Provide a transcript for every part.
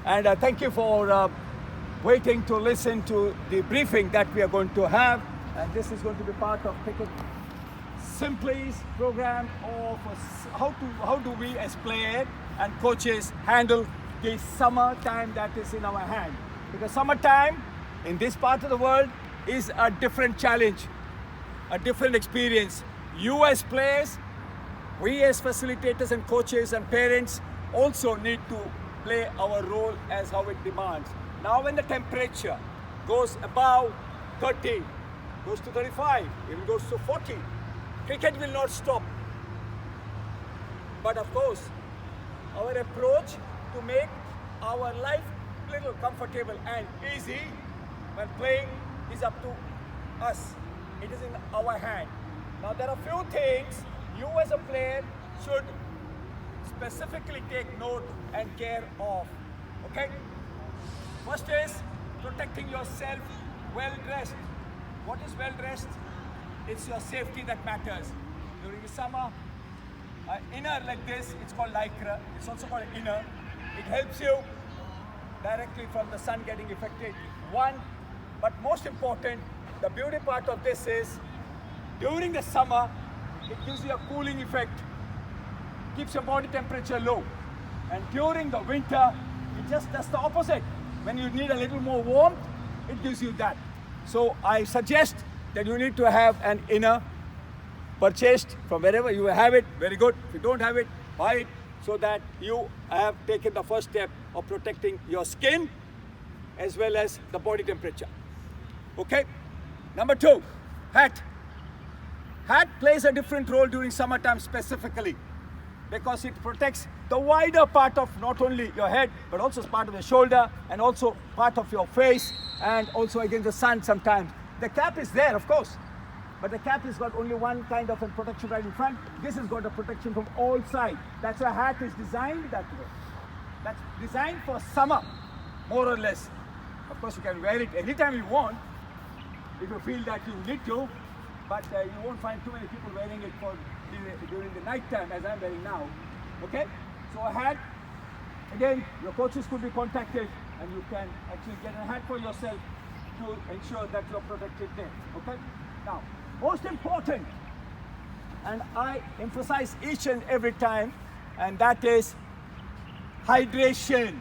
And thank you for waiting to listen to the briefing that we are going to have. And this is going to be part of Cricket Simply's program of how do we as players and coaches handle the summer time that is in our hand. Because summertime in this part of the world is a different challenge, a different experience. You as players, we as facilitators and coaches and parents also need to play our role as how it demands. Now when the temperature goes above 30, goes to 35, even goes to 40, cricket will not stop. But of course, our approach to make our life little comfortable and easy when playing is up to us. It is in our hand. Now there are few things you as a player should specifically take note and care of. Okay? First is protecting yourself well dressed. What is well dressed? It's your safety that matters. During the summer, inner like this, it's called lycra. It's also called inner. It helps you directly from the sun getting affected. One, but most important, the beauty part of this is during the summer, it gives you a cooling effect, keeps your body temperature low. And during the winter, it just does the opposite. When you need a little more warmth, it gives you that. So I suggest that you need to have an inner purchased from wherever you have it. Very good. If you don't have it, buy it so that you have taken the first step of protecting your skin as well as the body temperature. Okay? Number two, hat. Hat plays a different role during summertime specifically because it protects the wider part of not only your head but also part of your shoulder and also part of your face and also against the sun sometimes. The cap is there, of course, but the cap has got only one kind of a protection right in front. This has got a protection from all sides. That's why hat is designed that way. That's designed for summer, more or less. Of course, you can wear it anytime you want if you feel that you need to, but you won't find too many people wearing it during the night time as I'm wearing now. Okay? So a hat, again, your coaches could be contacted and you can actually get a hat for yourself to ensure that you're protected there. Okay? Now, most important, and I emphasize each and every time, and that is hydration.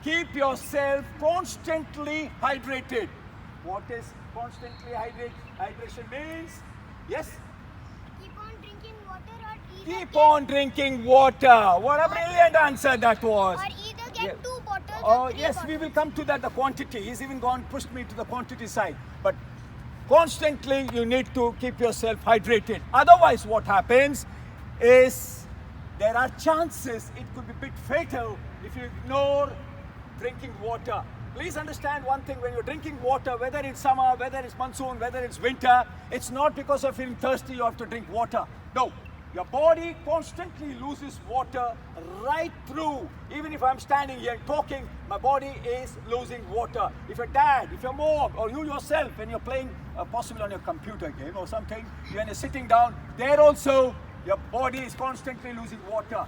Keep yourself constantly hydrated. What is constantly hydration means? Yes? Keep on drinking water or either Keep on drinking water. What a brilliant answer that was. Or either get Yeah. 2 bottles Oh, or 3 yes, bottles. we will come to that, the quantity. He's even pushed me to the quantity side. But constantly you need to keep yourself hydrated. Otherwise what happens is there are chances it could be a bit fatal if you ignore drinking water. Please understand one thing, when you're drinking water, whether it's summer, whether it's monsoon, whether it's winter, it's not because of feeling thirsty you have to drink water. No. Your body constantly loses water right through. Even if I'm standing here talking, my body is losing water. If your dad, if your mom, or you yourself, when you're playing possibly on your computer game or something, when you're sitting down, there also your body is constantly losing water.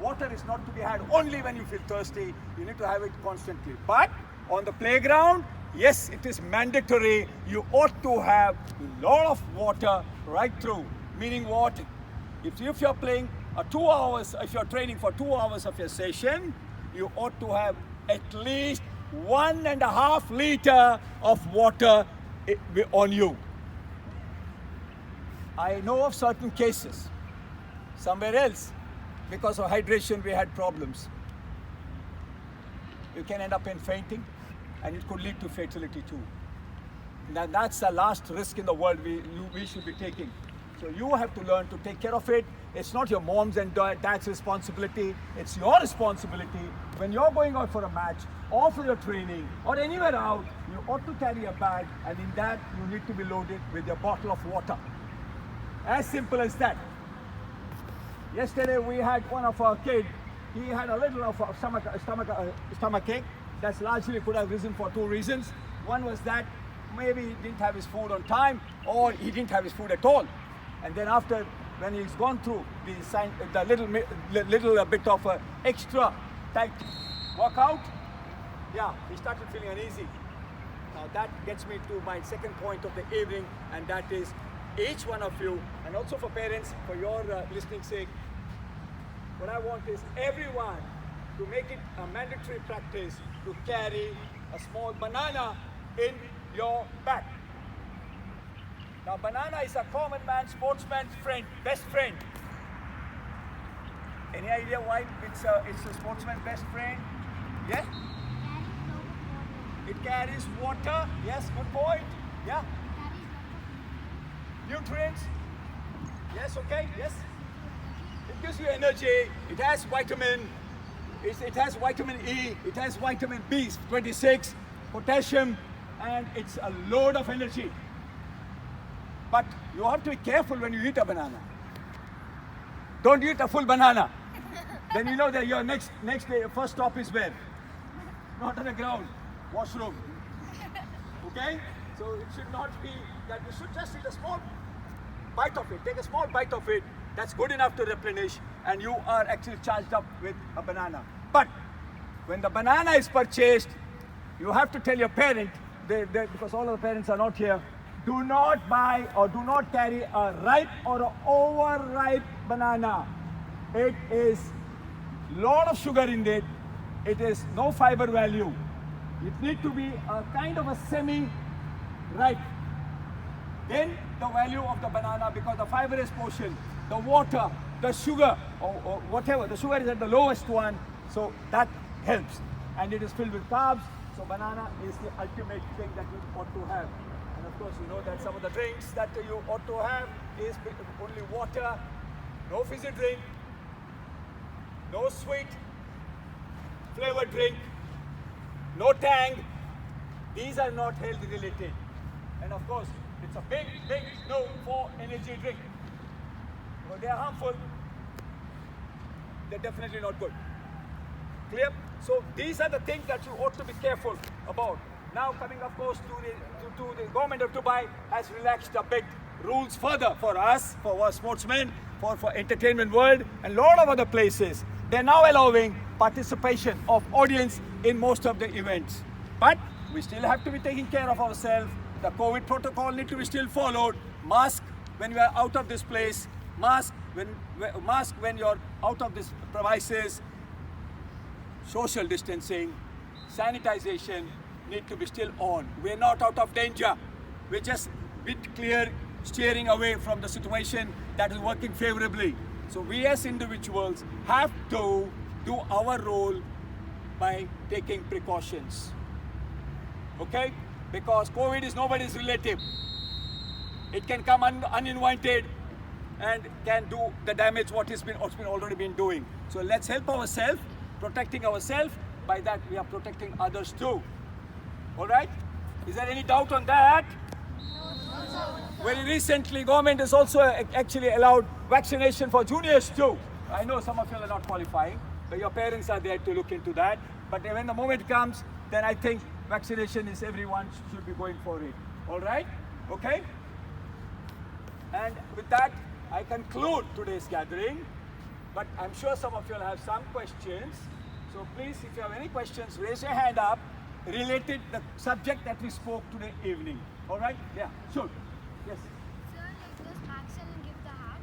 Water is not to be had only when you feel thirsty. You need to have it constantly. But on the playground, yes, it is mandatory. You ought to have a lot of water right through. Meaning what? If you're playing 2 hours, if you're training for 2 hours of your session, you ought to have at least 1.5 liters of water on you. I know of certain cases somewhere else, because of hydration we had problems. You can end up in fainting and it could lead to fatality too. Now that's the last risk in the world we should be taking. So you have to learn to take care of it. It's not your mom's and dad's responsibility. It's your responsibility. When you're going out for a match or for your training or anywhere out, you ought to carry a bag, and in that you need to be loaded with your bottle of water. As simple as that. Yesterday we had one of our kids, he had a little of a stomach ache. That's largely could have risen for 2 reasons. One was that maybe he didn't have his food on time, or he didn't have his food at all. And then after, when he's gone through the little bit of extra tight Workout? Yeah, he started feeling uneasy. Now that gets me to my second point of the evening, and that is each one of you, and also for parents, for your listening sake, what I want is everyone to make it a mandatory practice to carry a small banana in your bag. Now banana is a common man, sportsman's friend, best friend. Any idea why it's a sportsman's best friend? Yes? It carries water. Yes, good point. Yeah. Nutrients. Yes, okay. Yes. It gives you energy. It has vitamin. It has vitamin E. It has vitamin B26, potassium, and it's a load of energy. But you have to be careful when you eat a banana. Don't eat a full banana. Then you know that your next day, your first stop is where? Not on the ground, washroom. Okay? So it should not be that you should just eat a small bite of it. Take a small bite of it. That's good enough to replenish, and you are actually charged up with a banana. But when the banana is purchased, you have to tell your parent, because all of the parents are not here, do not buy or do not carry a ripe or an overripe banana. It is lot of sugar in it. It is no fiber value. It needs to be a kind of a semi-ripe. Then the value of the banana, because the fibrous portion, the water, the sugar, or whatever, the sugar is at the lowest one, so that helps. And it is filled with carbs, so banana is the ultimate thing that you ought to have. And of course, you know that some of the drinks that you ought to have is only water, no fizzy drink, no sweet flavored drink, no tang. These are not health related. And of course, it's a big no for energy drink. Because they are harmful, they're definitely not good. Clear? So these are the things that you ought to be careful about. Now coming of course to the government of Dubai has relaxed a bit rules further for us, for our sportsmen, for entertainment world, and a lot of other places. They're now allowing participation of audience in most of the events. But we still have to be taking care of ourselves. The COVID protocol need to be still followed. Mask when we are out of this place. Mask when you're out of this premises. Social distancing, sanitization need to be still on. We're not out of danger. We're just a bit clear, steering away from the situation that is working favorably. So we as individuals have to do our role by taking precautions. Okay? Because COVID is nobody's relative. It can come uninvited and can do the damage what's been already been doing. So let's help ourselves, protecting ourselves. By that we are protecting others too. All right? Is there any doubt on that? Very recently, government has also actually allowed vaccination for juniors too. I know some of you are not qualifying, but your parents are there to look into that. But when the moment comes, then I think vaccination is everyone should be going for it. All right? Okay? And with that, I conclude today's gathering. But I'm sure some of you will have some questions. So please, if you have any questions, raise your hand up related to the subject that we spoke today evening. All right? Yeah, sure. Yes. Sir, like does Max Allen give the hat?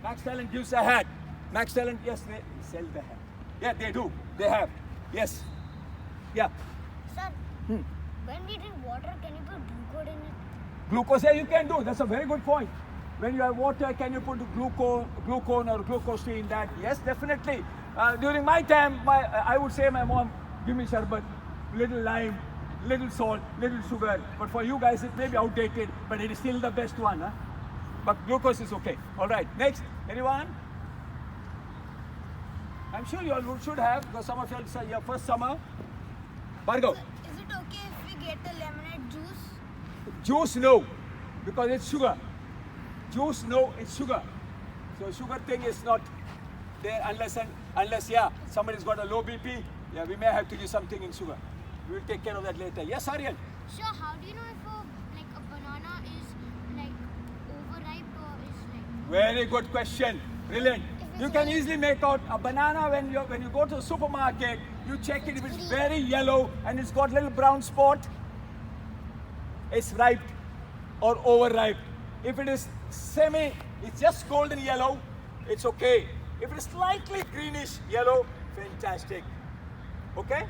Max Talent gives a hat. Max Talent, yes, they sell the hat. Yeah, they do. They have. Yes. Yeah. Sir, when we drink water, can you put glucose in it? Glucose, yeah, you can do. That's a very good point. When you have water, can you put glucose or glucose in that? Yes, definitely. During my time, I would say my mom, give me sharbat, little lime, little salt, little sugar. But for you guys, it may be outdated, but it is still the best one. Huh? But glucose is okay. All right, next. Anyone? I'm sure you all should have, because some of you all say your first summer. Bhargav. Is it okay if we get the lemonade juice? Juice, no, because it's sugar. Juice, no, it's sugar. So sugar thing is not there unless yeah, somebody's got a low BP. Yeah, we may have to give something in sugar. We will take care of that later. Yes, Aryan? Sure, how do you know if a banana is like overripe or is like... Very good question. Brilliant. You can easily make out a banana when you go to the supermarket you check it. If it's very yellow and it's got little brown spot, it's ripe or overripe. If it is it's just golden yellow, it's okay. If it is slightly greenish yellow, fantastic. Okay?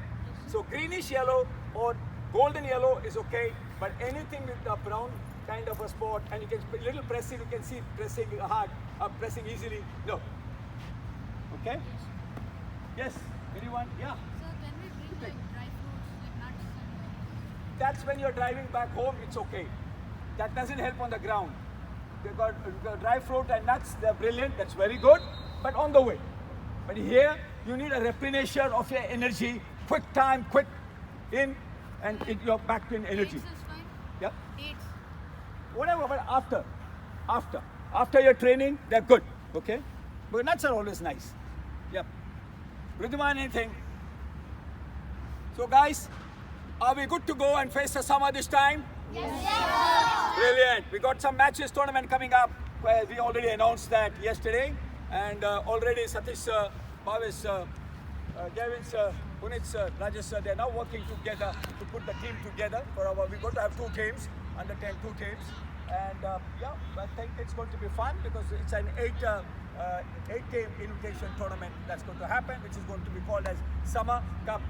So greenish yellow or golden yellow is okay, but anything with a brown kind of a spot, and you can little pressing, you can see pressing hard, pressing easily. No. Okay? Yes. Anyone? Yeah. So can we bring like dry fruits, like nuts and That's when you're driving back home, it's okay. That doesn't help on the ground. You've got dry fruit and nuts, they're brilliant, that's very good, but on the way. But here, you need a replenisher of your energy, quick time, quick in, and you're back in energy. dates is fine? Yeah? Dates. Whatever, but after your training, they're good, okay? But nuts are always nice. Yep. Ridhiman, anything? So guys, are we good to go and face the summer this time? Yes, Brilliant. We got some matches tournament coming up. Where we already announced that yesterday, and already Satish sir, Bhavesh sir, Gavin sir, Punit sir, Rajesh sir, they're now working together to put the team together for our. We're going to have 2 teams, under 10 2 teams, and yeah, I think it's going to be fun because it's an 8-game invitation tournament that's going to happen, which is going to be called as Summer Cup,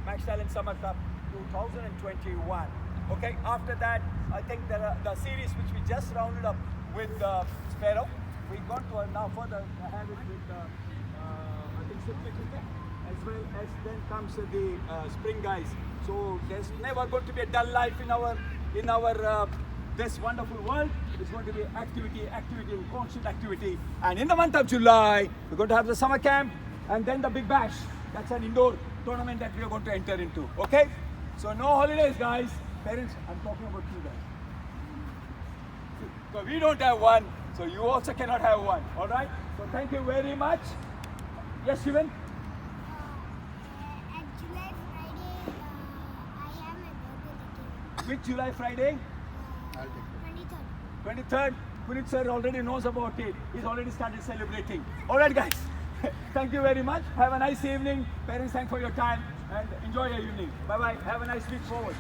Max Talent Summer Cup 2021. Okay, after that, I think there are the series which we just rounded up with Sparrow. We got to now further have it with I think Simply Cricket, as well as then comes the Spring Guys. So there's never going to be a dull life in our this wonderful world. It's going to be activity, and constant activity. And in the month of July, we're going to have the summer camp and then the Big Bash. That's an indoor tournament that we are going to enter into. Okay? So no holidays, guys. Parents, I'm talking about you guys. So we don't have one, so you also cannot have one. All right? So thank you very much. Yes, Shivan? At July Friday, I am a birthday. Which July Friday? 23rd. 23rd. Punit sir already knows about it. He's already started celebrating. All right, guys. Thank you very much. Have a nice evening. Parents, thanks for your time and enjoy your evening. Bye-bye. Have a nice week forward.